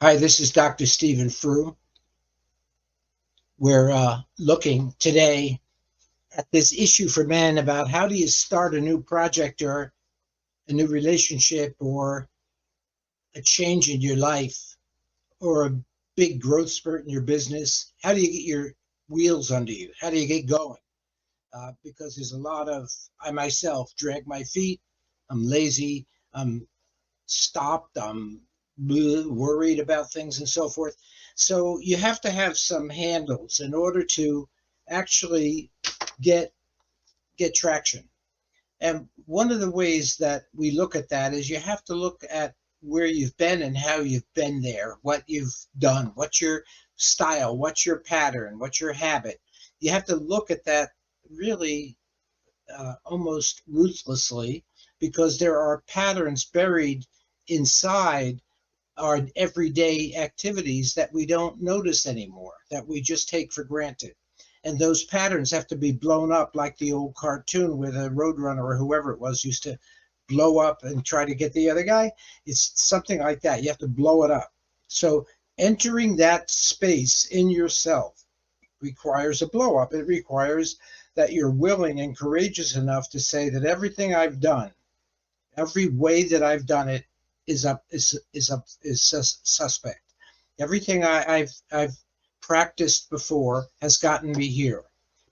Hi, this is Dr. Stephen Frew. We're looking today at this issue for men about how do you start a new project or a new relationship or a change in your life or a big growth spurt in your business. How do you get your wheels under you? How do you get going? Because there's a lot of, I myself drag my feet. I'm lazy. I'm stopped. I'm worried about things and so forth. So you have to have some handles in order to actually get get traction. And one of the ways that we look at that is you have to look at where you've been and how you've been there, what you've done, what's your style, what's your pattern, what's your habit. You have to look at that really almost ruthlessly because there are patterns buried inside our everyday activities that we don't notice anymore, that we just take for granted. And those patterns have to be blown up like the old cartoon where the Roadrunner or whoever it was used to blow up and try to get the other guy. It's something like that. You have to blow it up. So entering that space in yourself requires a blow up. It requires that you're willing and courageous enough to say that everything I've done, every way that I've done it is suspect. Everything I've practiced before has gotten me here,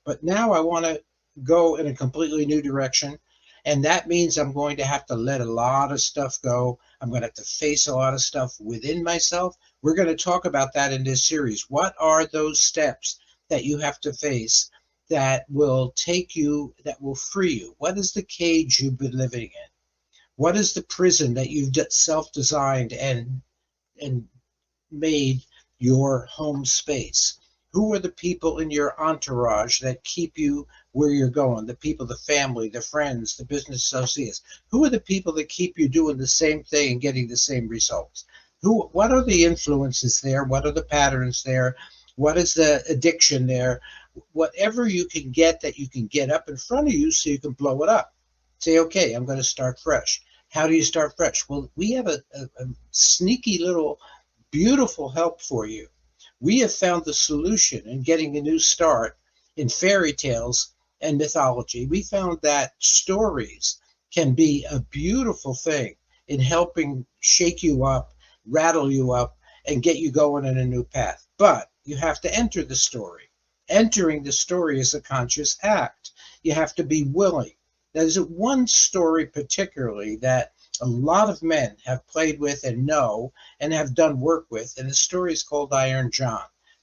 but now I want to go in a completely new direction, and that means I'm going to have to let a lot of stuff go. I'm going to have to face a lot of stuff within myself. We're going to talk about that in this series. What are those steps that you have to face that will take you, that will free you? What is the cage you've been living in? What is the prison that you've self-designed and made your home space? Who are the people in your entourage that keep you where you're going? The people, the family, the friends, the business associates. Who are the people that keep you doing the same thing and getting the same results? What are the influences there? What are the patterns there? What is the addiction there? Whatever you can get that you can get up in front of you so you can blow it up. Say, okay, I'm going to start fresh. How do you start fresh? Well, we have a sneaky little beautiful help for you. We have found the solution in getting a new start in fairy tales and mythology. We found that stories can be a beautiful thing in helping shake you up, rattle you up, and get you going in a new path. But you have to enter the story. Entering the story is a conscious act. You have to be willing. There's one story particularly that a lot of men have played with and know and have done work with, and the story is called Iron John.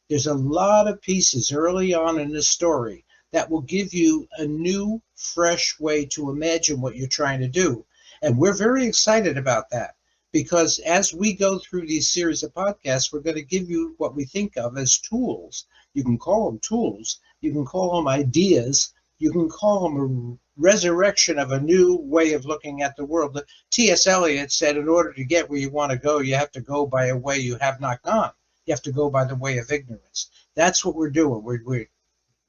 There's a lot of pieces early on in the story that will give you a new, fresh way to imagine what you're trying to do. And we're very excited about that because as we go through these series of podcasts, we're going to give you what we think of as tools. You can call them tools, you can call them ideas, you can call them a resurrection of a new way of looking at the world. T.S. Eliot said, in order to get where you want to go, you have to go by a way you have not gone. You have to go by the way of ignorance. That's what we're doing. We're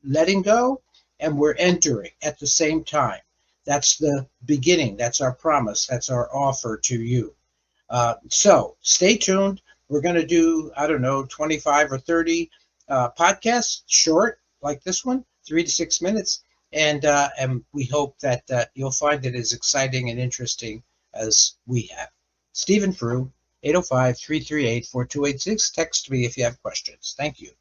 letting go and we're entering at the same time. That's the beginning. That's our promise. That's our offer to you. So stay tuned. We're going to do, I don't know, 25 or 30 podcasts, short like this one, 3 to 6 minutes. And we hope that you'll find it as exciting and interesting as we have. Stephen Frew, 805-338-4286. Text me if you have questions. Thank you.